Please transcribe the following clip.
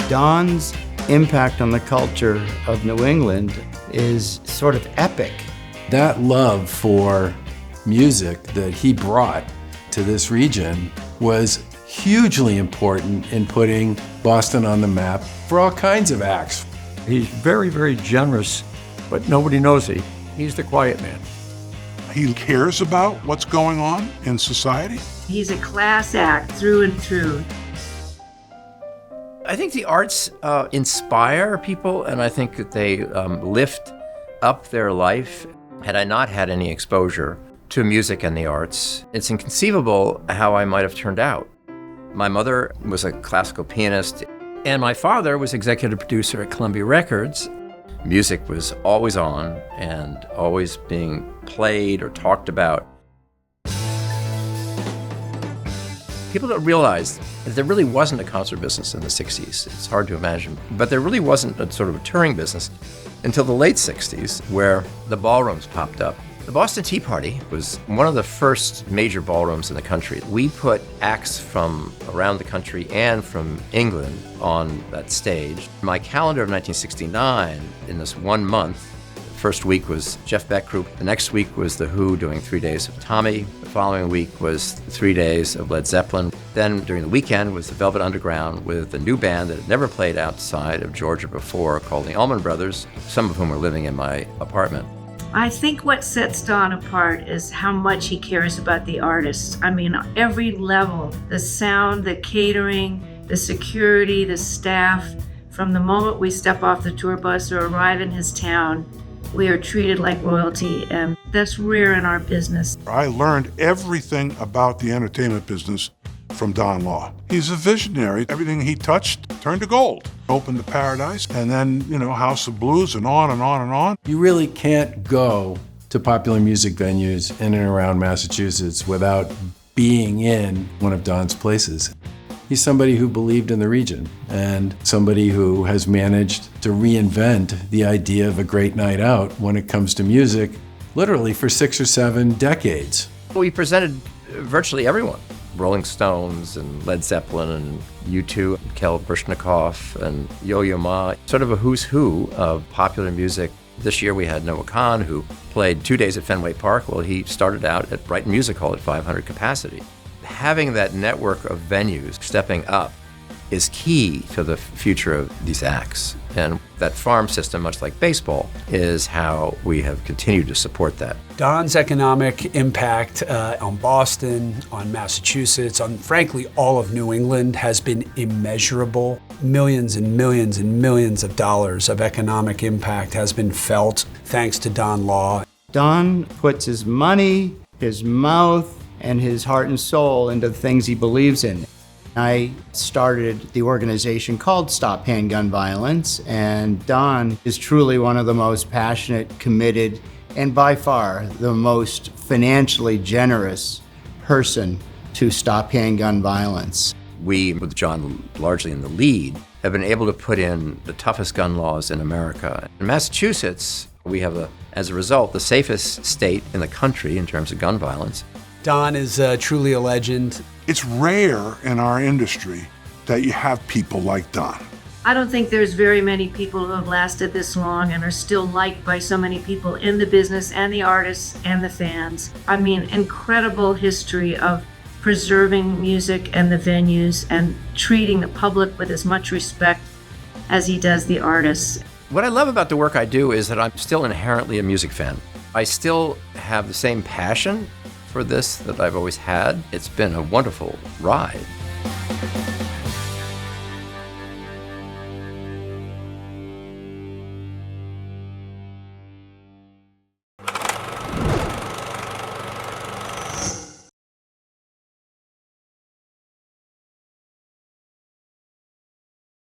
Don's impact on the culture of New England is sort of epic. That love for music that he brought to this region was hugely important in putting Boston on the map for all kinds of acts. He's very, very generous, but nobody knows it. He's the quiet man. He cares about what's going on in society. He's a class act through and through. I think the arts inspire people, and I think that they lift up their life. Had I not had any exposure to music and the arts, it's inconceivable how I might have turned out. My mother was a classical pianist, and my father was executive producer at Columbia Records. Music was always on and always being played or talked about. People don't realize that there really wasn't a concert business in the 60s. It's hard to imagine. But there really wasn't a sort of a touring business until the late 60s, where the ballrooms popped up. The Boston Tea Party was one of the first major ballrooms in the country. We put acts from around the country and from England on that stage. My calendar of 1969, in this 1 month, the first week was Jeff Beck Group. The next week was The Who doing 3 days of Tommy. The following week was 3 days of Led Zeppelin. Then during the weekend was the Velvet Underground with a new band that had never played outside of Georgia before called the Allman Brothers, some of whom were living in my apartment. I think what sets Don apart is how much he cares about the artists. I mean, every level, the sound, the catering, the security, the staff. From the moment we step off the tour bus or arrive in his town, we are treated like royalty, and that's rare in our business. I learned everything about the entertainment business from Don Law. He's a visionary. Everything he touched turned to gold. Opened the Paradise, and then, House of Blues, and on and on and on. You really can't go to popular music venues in and around Massachusetts without being in one of Don's places. He's somebody who believed in the region and somebody who has managed to reinvent the idea of a great night out when it comes to music, literally for 6 or 7 decades. We presented virtually everyone. Rolling Stones and Led Zeppelin and U2, Kel Bershnikov and Yo-Yo Ma, sort of a who's who of popular music. This year we had Noah Kahn, who played 2 days at Fenway Park. Well, he started out at Brighton Music Hall at 500 capacity. Having that network of venues stepping up is key to the future of these acts. And that farm system, much like baseball, is how we have continued to support that. Don's economic impact on Boston, on Massachusetts, on frankly all of New England has been immeasurable. Millions and millions and millions of dollars of economic impact has been felt thanks to Don Law. Don puts his money, his mouth, and his heart and soul into the things he believes in. I started the organization called Stop Handgun Violence, and Don is truly one of the most passionate, committed, and by far the most financially generous person to stop handgun violence. We, with John largely in the lead, have been able to put in the toughest gun laws in America. In Massachusetts, we have, as a result, the safest state in the country in terms of gun violence. Don is truly a legend. It's rare in our industry that you have people like Don. I don't think there's very many people who have lasted this long and are still liked by so many people in the business and the artists and the fans. I mean, incredible history of preserving music and the venues and treating the public with as much respect as he does the artists. What I love about the work I do is that I'm still inherently a music fan. I still have the same passion for this that I've always had. It's been a wonderful ride.